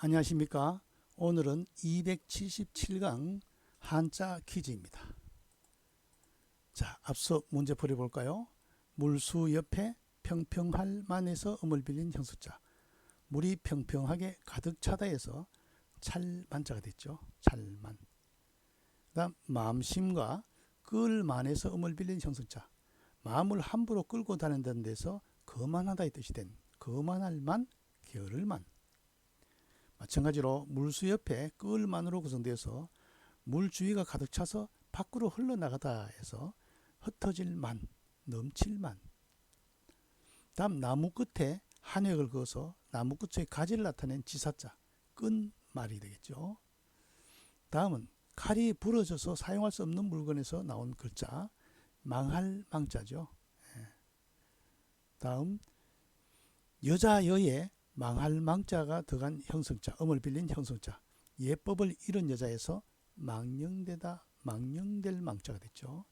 안녕하십니까. 오늘은 277강 한자 퀴즈입니다. 자, 앞서 문제 풀어볼까요? 물수 옆에 평평할 만에서 음을 빌린 형수자. 물이 평평하게 가득 차다에서 찰만자가 됐죠. 찰만. 그 다음 마음심과 끌 만에서 음을 빌린 형수자. 마음을 함부로 끌고 다닌다는 데서 거만하다의 뜻이 된 거만할 만, 게으를 만. 마찬가지로 물수 옆에 끌만으로 구성되어서 물 주위가 가득 차서 밖으로 흘러나가다 해서 흩어질 만, 넘칠 만. 다음 나무 끝에 한획을 그어서 나무 끝의 가지를 나타낸 지사자, 끈 말이 되겠죠. 다음은 칼이 부러져서 사용할 수 없는 물건에서 나온 글자, 망할 망자죠. 다음 여자 여에 망할 망자가 들어간 형성자, 음을 빌린 형성자, 예법을 잃은 여자에서 망령되다, 망령될 망자가 됐죠.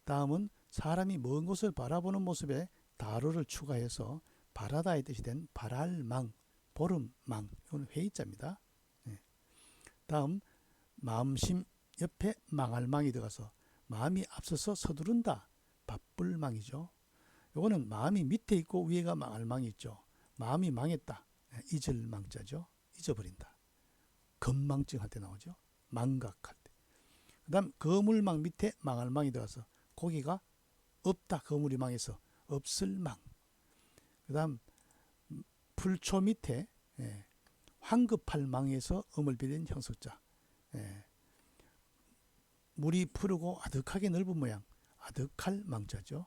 다음은 사람이 먼 곳을 바라보는 모습에 다루를 추가해서 바라다의 뜻이 된 바랄망, 보름망, 이건 회의자입니다. 다음 마음심 옆에 망할망이 들어가서 마음이 앞서서 서두른다, 바쁠망이죠. 이거는 마음이 밑에 있고 위에가 망할망이 있죠. 마음이 망했다, 잊을 망자죠. 잊어버린다. 건망증 할 때 나오죠. 망각할 때. 그 다음 거물망 밑에 망할망이 들어가서 고기가 없다, 거물이 망해서 없을 망. 그 다음 풀초 밑에 황급할 망에서 음을 빌린 형석자. 물이 푸르고 아득하게 넓은 모양, 아득할 망자죠.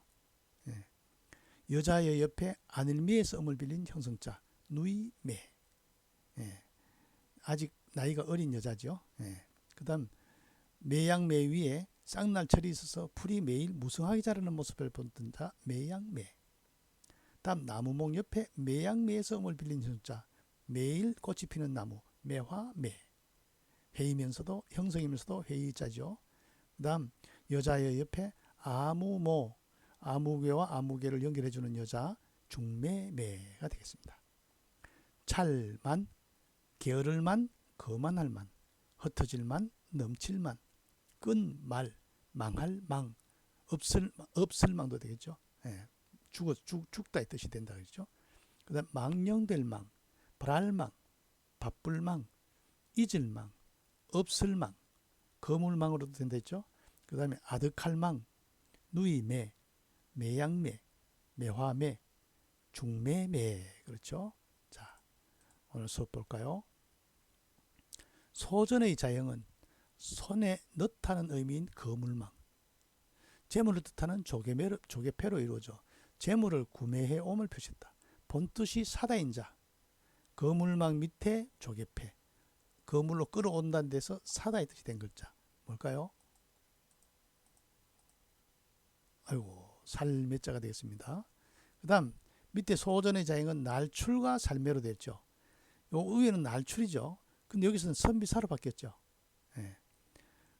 여자의 옆에 안일미에서 음을 빌린 형성자, 누이매. 아직 나이가 어린 여자죠. 그 다음 매양매 위에 쌍날철이 있어서 풀이 매일 무성하게 자라는 모습을 본던 자, 매양매. 다음 나무목 옆에 매양매에서 음을 빌린 형성자, 매일 꽃이 피는 나무, 매화매. 회이면서도 형성이면서도 회의자죠. 그 다음 여자의 옆에 아무모, 아무개와 아무개를 연결해주는 여자, 중매매가 되겠습니다. 찰만, 게으를 만, 거만할 만, 흩어질 만, 넘칠 만, 끈 말, 망할 망, 없을 망도 되겠죠. 죽다의 뜻이 된다 그랬죠. 그 다음 망령될 망, 바랄 망, 바쁠 망, 잊을 망, 없을 망, 거물망으로도 된다 했죠. 그 다음에 아득할 망, 누이매, 매양매, 매화매, 중매매. 그렇죠. 자, 오늘 수업 볼까요? 소전의 자형은 손에 넣다는 의미인 거물망, 재물을 뜻하는 조개패로 이루어져 재물을 구매해 옴을 표시했다. 본뜻이 사다인 자, 거물망 밑에 조개패, 거물로 끌어온다는 데서 사다의 뜻이 된 글자 뭘까요? 아이고, 살매자가 되겠습니다. 그 다음 밑에 소전의 자형은 날출과 살매로 됐죠. 요 위에는 날출이죠. 근데 여기서는 선비사로 바뀌었죠.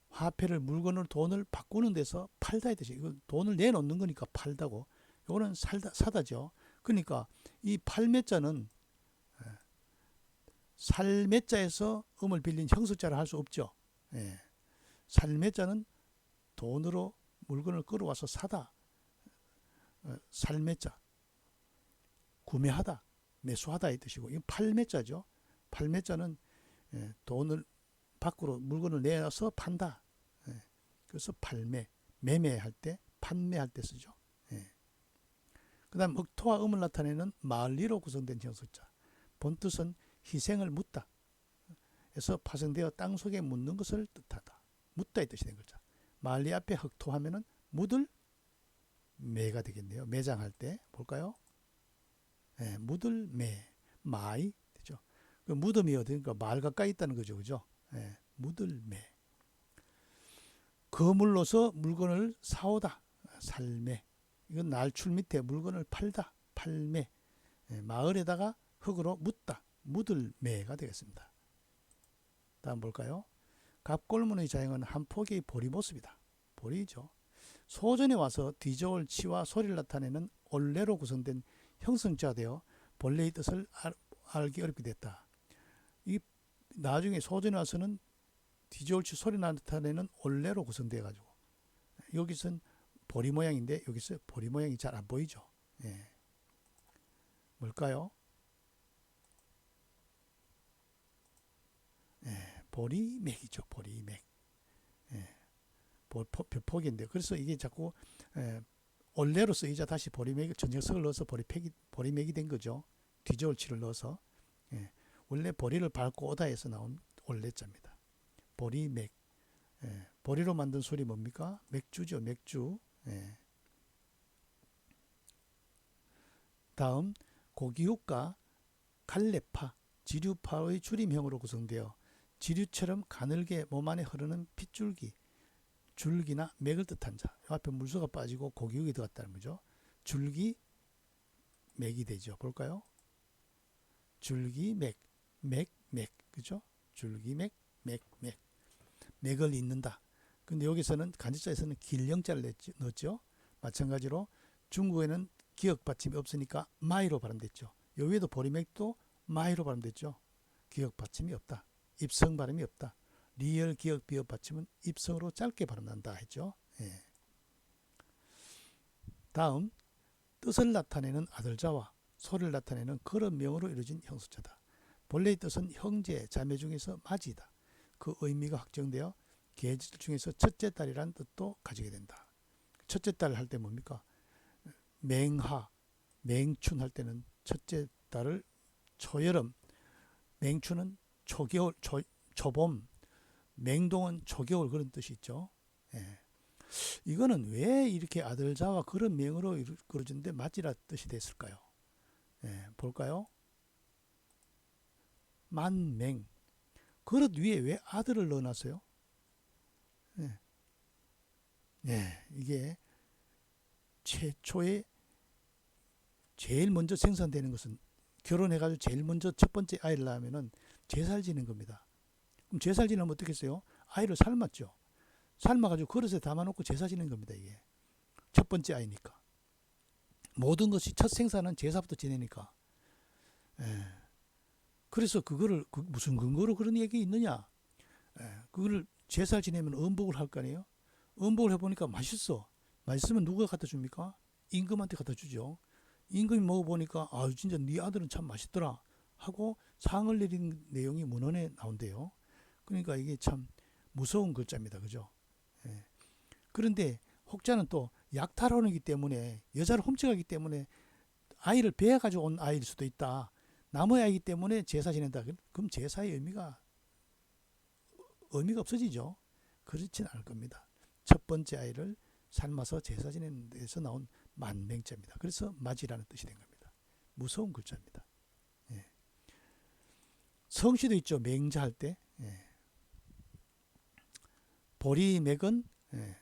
화폐를 물건을 돈을 바꾸는 데서 팔다의 뜻이, 이거 돈을 내놓는 거니까 팔다고, 요거는 사다죠. 그러니까 이 팔매자는 살매자에서 음을 빌린 형석자를 할 수 없죠. 살매자는 돈으로 물건을 끌어와서 사다, 살매자, 구매하다, 매수하다의 뜻이고, 이건 팔매자죠. 팔매자는 돈을 밖으로 물건을 내서 판다. 그래서 팔매, 매매할 때, 판매할 때 쓰죠. 그 다음 흑토와 음을 나타내는 말리로 구성된 형석자. 본뜻은 희생을 묻다 에서 파생되어 땅속에 묻는 것을 뜻하다. 묻다의 뜻이 된 글자. 말리 앞에 흑토하면은 묻을 매가 되겠네요. 매장할 때 볼까요? 묻을 매, 마이 되죠. 그 무덤이 어디니까 말 가까이 있다는 거죠, 그죠? 묻을 매. 거물로서 물건을 사오다, 살매. 이건 날출 밑에 물건을 팔다, 팔매. 마을에다가 흙으로 묻다, 묻을 매가 되겠습니다. 다음 볼까요? 갑골문의 자형은 한 포기의 보리 모습이다. 보리죠. 소전에 와서 뒤져올 치와 소리를 나타내는 올레로 구성된 형성자가 되어 본래의 뜻을 알기 어렵게 됐다. 이 나중에 소전에 와서는 뒤저울치 소리 나타내는 올레로 구성되어 가지고 여기선 보리 모양인데 여기서 보리 모양이 잘 안 보이죠. 예. 뭘까요? 예, 보리맥이죠. 보리맥. 예, 벼포기인데 그래서 이게 자꾸 올레로 쓰이자 다시 보리맥 전역석을 넣어서 보리맥이 된 거죠. 뒤저울치를 넣어서. 예, 원래 보리를 밟고 오다에서 나온 올레자입니다. 보리맥. 예, 보리로 만든 술이 뭡니까? 맥주죠. 맥주. 예. 다음 고기육과 갈래파, 지류파의 줄임형으로 구성되어 지류처럼 가늘게 몸 안에 흐르는 핏줄기, 줄기나 맥을 뜻한 자. 앞에 물소가 빠지고 고기육이 들어갔다는 거죠. 줄기, 맥이 되죠. 볼까요? 줄기, 맥, 그죠? 줄기, 맥. 맥을 잇는다. 근데 여기서는 간접자에서는 길령자를 넣었죠. 마찬가지로 중국에는 기역 받침이 없으니까 마이로 발음됐죠. 여기에도 보리맥도 마이로 발음됐죠. 기역 받침이 없다. 입성 발음이 없다. 리얼 기역 비역 받침은 입성으로 짧게 발음난다 했죠. 예. 다음 뜻을 나타내는 아들자와 소리를 나타내는 그런 명으로 이루어진 형수자다. 본래의 뜻은 형제, 자매 중에서 맞이다. 그 의미가 확정되어 계절 중에서 첫째 딸이란 뜻도 가지게 된다. 첫째 딸 할 때 뭡니까? 맹하, 맹춘 할 때는 첫째 달을 초여름, 맹춘은 초겨울, 초봄, 맹동은 초겨울 그런 뜻이 있죠. 예. 이거는 왜 이렇게 아들자와 그런 명으로 이루어졌는데 맞이라 뜻이 됐을까요? 예, 볼까요? 만맹. 그릇 위에 왜 아들을 넣어놨어요? 예. 예, 이게 최초에 제일 먼저 생산되는 것은 결혼해가지고 제일 먼저 첫 번째 아이를 낳으면은 제살 지는 겁니다. 그럼 제살 지내면 어떻게 했어요? 아이를 삶았죠. 삶아가지고 그릇에 담아놓고 제사 지는 겁니다. 이게 첫 번째 아이니까. 모든 것이 첫 생산은 제사부터 지내니까. 예. 그래서 그거를 무슨 근거로 그런 얘기 있느냐? 예. 그거를 제사 지내면 음복을 할 거 아니에요? 음복을 해보니까 맛있어. 맛있으면 누가 갖다 줍니까? 임금한테 갖다 주죠. 임금이 먹어보니까 아 진짜 네 아들은 참 맛있더라 하고 상을 내린 내용이 문헌에 나온대요. 그러니까 이게 참 무서운 글자입니다. 그죠? 예. 그런데 혹자는 또 약탈원이기 때문에 여자를 훔쳐가기 때문에 아이를 배워가지고 온 아이일 수도 있다. 남의 아이기 때문에 제사 지낸다. 그럼 제사의 의미가 없어지죠. 그렇진 않을 겁니다. 첫 번째 아이를 삶아서 제사 지내는 데서 나온 만맹자입니다. 그래서 맞이라는 뜻이 된 겁니다. 무서운 글자입니다. 예. 성씨도 있죠. 맹자 할 때. 예. 보리맥은 예.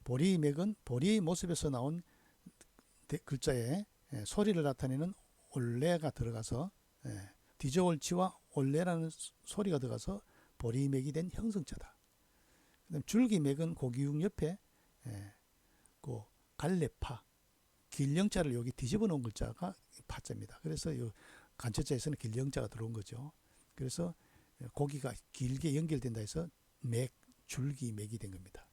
보리맥은 보리의 모습에서 나온 글자에 예. 소리를 나타내는 올레가 들어가서 예. 뒤저올치와 올레라는 소리가 들어가서 보리맥이 된 형성자다. 그다음 줄기맥은 고기육 옆에 예. 그 갈래파 길령자를 여기 뒤집어 놓은 글자가 파자입니다. 그래서 이 간첩자에서는 길령자가 들어온 거죠. 그래서 고기가 길게 연결된다 해서 맥, 줄기, 맥이 된 겁니다.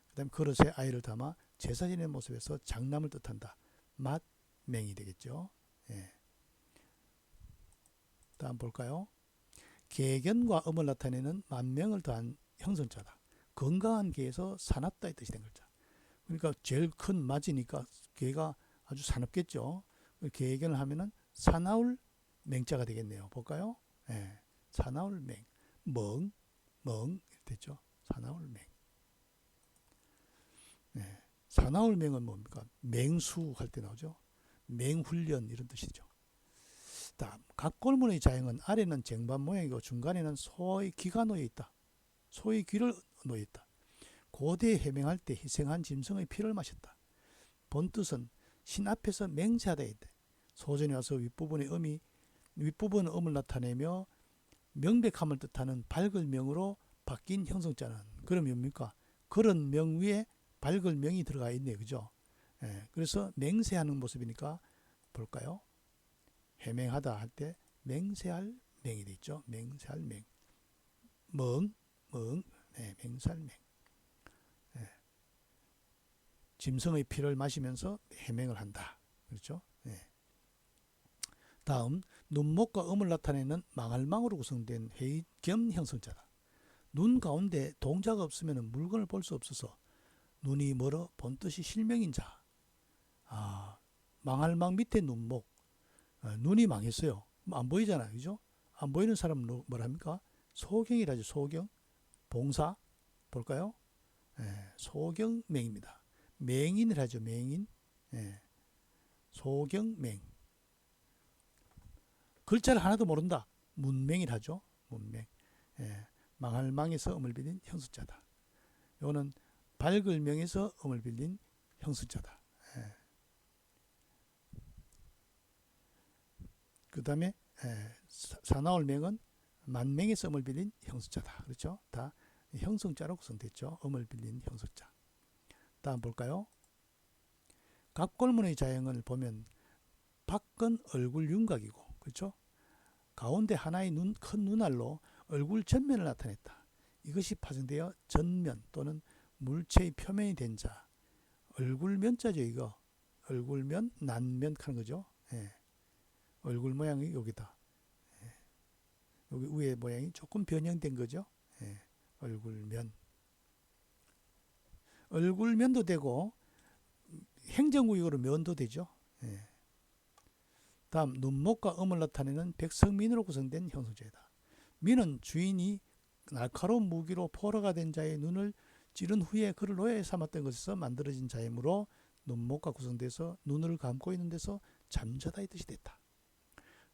그 다음 그릇에 아이를 담아 제사 지내는 모습에서 장남을 뜻한다. 맛, 맹이 되겠죠. 예. 다음 볼까요? 계견과 음을 나타내는 만명을 더한 형성자다. 건강한 개에서 사납다의 뜻이 된 글자. 그러니까 제일 큰 맞이니까 개가 아주 사납겠죠. 계견을 하면은 사나울 맹자가 되겠네요. 볼까요? 예. 사나울 맹. 멍 됐죠. 사나울 맹. 예. 사나울 맹은 뭡니까? 맹수 할 때 나오죠. 맹훈련 이런 뜻이죠. 다음 각골문의 자형은 아래는 쟁반 모양이고 중간에는 소의 귀가 놓여 있다. 소의 귀를 놓여 있다. 고대 해명할 때 희생한 짐승의 피를 마셨다. 본 뜻은 신 앞에서 맹세하다 있다. 소전에 와서 윗부분의 음을 나타내며 명백함을 뜻하는 밝을 명으로 바뀐 형성자는 그럼 뭡니까? 그런 명 위에 밝을 명이 들어가 있네요. 그죠? 예, 그래서 맹세하는 모습이니까 볼까요? 해맹하다 할 때 맹세할 맹이 되죠. 맹살맹. 멍, 네, 맹살맹. 네. 짐승의 피를 마시면서 해맹을 한다. 그렇죠? 네. 다음, 눈목과 음을 나타내는 망할망으로 구성된 회의 겸 형성자다. 눈 가운데 동자가 없으면 물건을 볼 수 없어서 눈이 멀어 본뜻이 실명인 자. 망할망 밑에 눈목. 눈이 망했어요. 안 보이잖아요. 그죠? 안 보이는 사람은 뭐랍니까? 소경이라죠. 소경. 봉사. 볼까요? 소경맹입니다. 맹인이라죠. 맹인. 소경맹. 글자를 하나도 모른다. 문맹이라죠. 문맹. 망할망에서 음을 빌린 형수자다. 이거는 발글명에서 음을 빌린 형수자다. 그 다음에 사나울맹은 만맹에서 음을 빌린 형수자다. 그렇죠? 다 형성자로 구성됐죠. 음을 빌린 형수자. 다음 볼까요? 갑골문의 자형을 보면 밖은 얼굴 윤곽이고, 그렇죠? 가운데 하나의 큰 눈알로 얼굴 전면을 나타냈다. 이것이 파생되어 전면 또는 물체의 표면이 된 자. 얼굴면자죠, 이거. 얼굴면, 난면 하는 거죠. 얼굴 모양이 여기다. 여기 위에 모양이 조금 변형된 거죠. 얼굴면. 얼굴면도 되고 행정구역으로 면도 되죠. 다음, 눈목과 음을 나타내는 백성민으로 구성된 형성자이다. 민은 주인이 날카로운 무기로 포로가 된 자의 눈을 찌른 후에 그를 노예 삼았던 것에서 만들어진 자이므로 눈목과 구성돼서 눈을 감고 있는 데서 잠자다의 뜻이 됐다.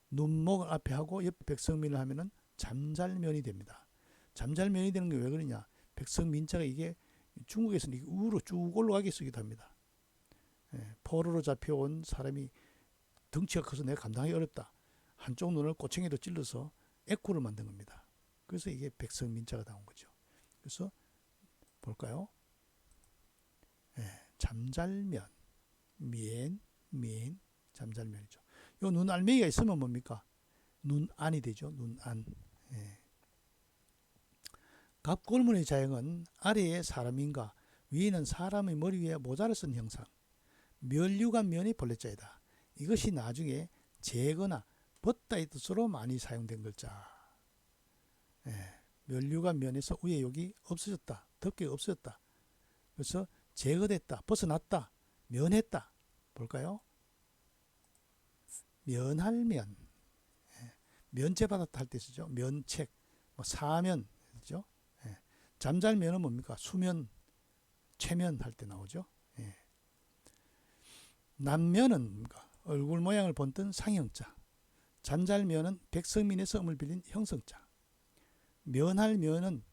눈목을 앞에 하고 옆 백성민을 하면은 잠잘면이 됩니다. 잠잘면이 되는 게 왜 그러냐? 백성민자가 이게 중국에서는 이게 우로 쭉 올라가게 쓰기도 합니다. 포로로 잡혀온 사람이 덩치가 커서 내가 감당하기 어렵다. 한쪽 눈을 꼬챙이로 찔러서 애꾸를 만든 겁니다. 그래서 이게 백성민자가 나온 거죠. 그래서 볼까요? 잠잘면, 면, 잠잘면이죠. 요 눈알맹이가 있으면 뭡니까? 눈안이 되죠. 눈안. 갑골문의 자형은 아래에 사람인가 위에는 사람의 머리 위에 모자를 쓴 형상. 멸류관 면이 본래자이다. 이것이 나중에 재거나 벗다의 뜻으로 많이 사용된 글자. 멸류관 면에서 위에 여기 없어졌다. 덮개가 없어졌다. 그래서 제거됐다. 벗어났다. 면했다. 볼까요? 면할면. 면제받았다 할 때 쓰죠. 면책. 사면. 그죠? 잠잘면은 뭡니까? 수면, 최면 할 때 나오죠. 남면은 뭡니까? 얼굴 모양을 본뜬 상형자. 잠잘면은 백성민에서 음을 빌린 형성자. 면할면은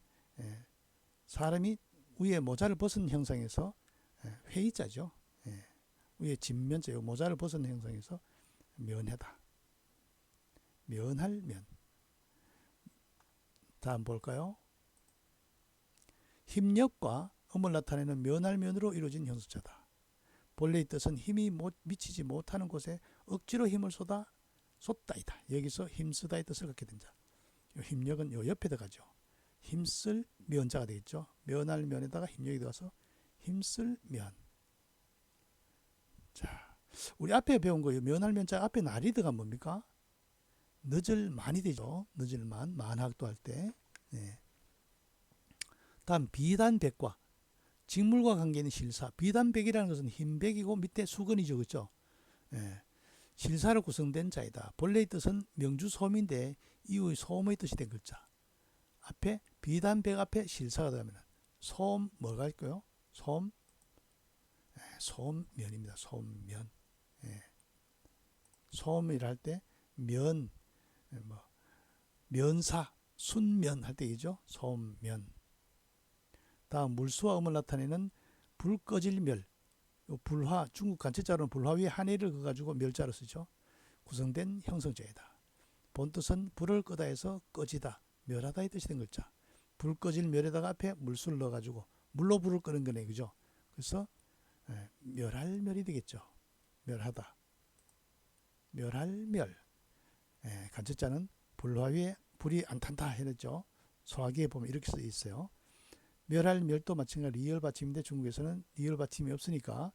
사람이 위에 모자를 벗은 형상에서 회의자죠. 위에 진면자, 모자를 벗은 형상에서 면하다. 면할면. 다음 볼까요? 힘력과 음을 나타내는 면할면으로 이루어진 형수자다. 본래의 뜻은 힘이 미치지 못하는 곳에 억지로 힘을 쏟다이다. 여기서 힘쓰다의 뜻을 갖게 된 자. 힘력은 요 옆에 들어가죠. 힘쓸 면자가 되겠죠. 면할 면에다가 힘력이 들어가서 힘쓸 면. 자, 우리 앞에 배운 거 면할 면자 앞에 날이 들어가면 뭡니까? 늦을 만이 되죠. 늦을 만, 만학도 할 때. 다음 비단백과 직물과 관계있는 실사. 비단백이라는 것은 흰백이고 밑에 수건이죠. 그렇죠? 실사로 구성된 자이다. 본래의 뜻은 명주소음인데 이후의 소음의 뜻이 된 글자. 앞에 비단백 앞에 실사가 들어가면 소음 뭐가 있고요? 소음, 소음면입니다. 소음면. 소음이라 할 때 면, 면사, 순면 할 때이죠. 소음면. 다음 물수와 음을 나타내는 불 꺼질 멸. 불화, 중국 간체자로는 불화 위에 한해를 그어가지고 멸자로 쓰죠. 구성된 형성자이다. 본뜻은 불을 끄다 해서 꺼지다, 멸하다의 뜻이 된 글자. 불 꺼질 멸에다가 앞에 물수를 넣어가지고 물로 불을 끄는 거네, 그죠? 그래서 멸할 멸이 되겠죠. 멸하다. 멸할 멸. 간체자는 불화 위에 불이 안 탄다 해냈죠. 소화기에 보면 이렇게 써 있어요. 멸할 멸도 마찬가지로 리을 받침인데 중국에서는 리을 받침이 없으니까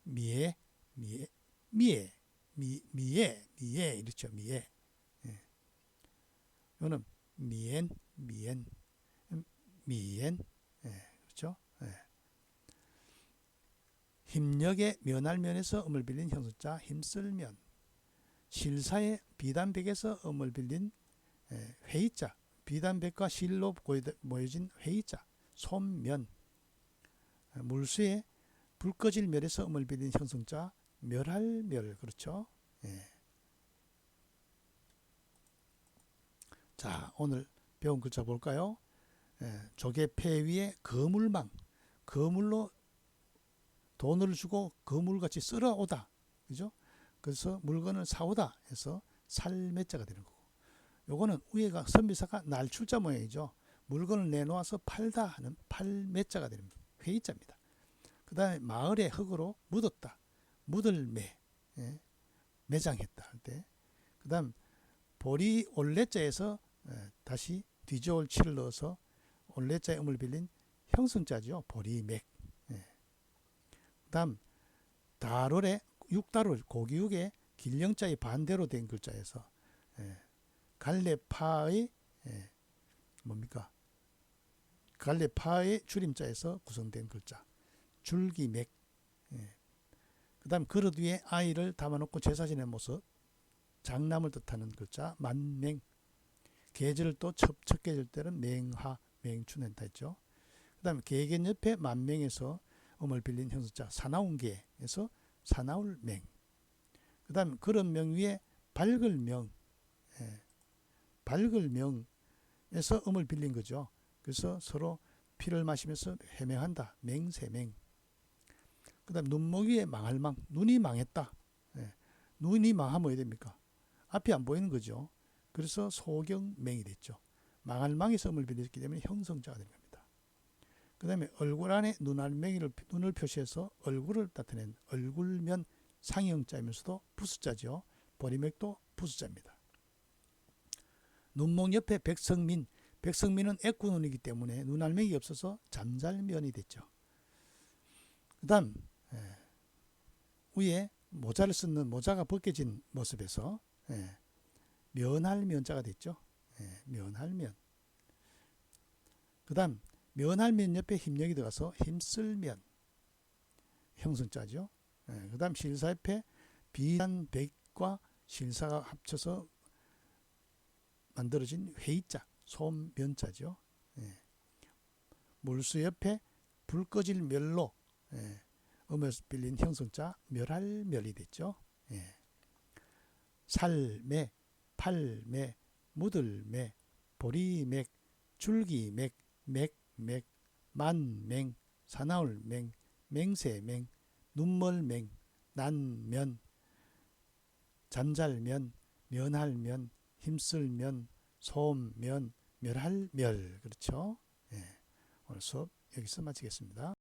미에 미에 미에 미에 이렇죠. 미에. 예. 이거는 미엔 미엔 미엔. 예. 그렇죠. 예. 힘력의 면할 면에서 음을 빌린 형성자 힘쓸 면. 실사의 비단백에서 음을 빌린 회의자. 비단백과 실로 모여진 회의자. 손면. 물수의 불 꺼질 멸에서 음을 빌린 형성자 멸할 멸. 그렇죠. 예. 자, 오늘 배운 글자 볼까요? 조개 폐 위에 거물망. 거물로 돈을 주고 거물같이 쓸어오다. 그죠? 그래서 물건을 사오다 해서 살매자가 되는 거고. 요거는 위에가 선비사가 날출자 모양이죠. 물건을 내놓아서 팔다 하는 팔매자가 됩니다. 회의자입니다. 그 다음에 마을의 흙으로 묻었다. 묻을 매. 예. 매장했다 할 때. 그 다음 보리 올레자에서 다시 뒤져올 치를 넣어서 올레자의 음을 빌린 형성자죠. 보리맥. 예. 그 다음 다롤의 육다롤 고기육의 길령자의 반대로 된 글자에서 갈래파의 뭡니까? 갈래파의 줄임자에서 구성된 글자 줄기맥. 그 다음 그릇 위에 아이를 담아놓고 제사 지내는 모습 장남을 뜻하는 글자 만맹. 계절을 또 첫 계절 때는 맹하 맹춘한다 했죠. 그 다음에 계겐 옆에 만맹에서 음을 빌린 형성자 사나운계에서 사나울맹. 그 다음 그런 명 위에 밝을명. 밝을명에서 음을 빌린 거죠. 그래서 서로 피를 마시면서 해명한다. 맹세맹. 그 다음 눈목 위에 망할망. 눈이 망했다. 눈이 망하면 어떻게 됩니까? 앞이 안 보이는 거죠. 그래서 소경맹이 됐죠. 망할망에서 음을 빌렸기 때문에 형성자가 된 겁니다. 그 다음에 얼굴 안에 눈을 표시해서 얼굴을 나타낸 얼굴면 상형자이면서도 부수자죠. 보리맥도 부수자입니다. 눈목 옆에 백성민. 백성민은 애꾸눈이기 때문에 눈알맹이 없어서 잠잘면이 됐죠. 그 다음 위에 모자를 쓰는 모자가 벗겨진 모습에서 면할 면자가 됐죠. 면할 면. 그 다음 면할 면 옆에 힘력이 들어가서 힘쓸 면 형성자죠. 그 다음 실사 옆에 비단백과 실사가 합쳐서 만들어진 회의자 소면자죠. 물수 옆에 불 꺼질 멸로 음을 빌린 형성자 멸할 멸이 됐죠. 살매, 팔매, 묻을매, 보리맥, 줄기맥, 맥맥, 만맹, 사나울맹, 맹세맹, 눈멀맹, 난면, 잠잘면, 면할면, 힘쓸면, 소면, 멸할멸. 그렇죠. 오늘 수업 여기서 마치겠습니다.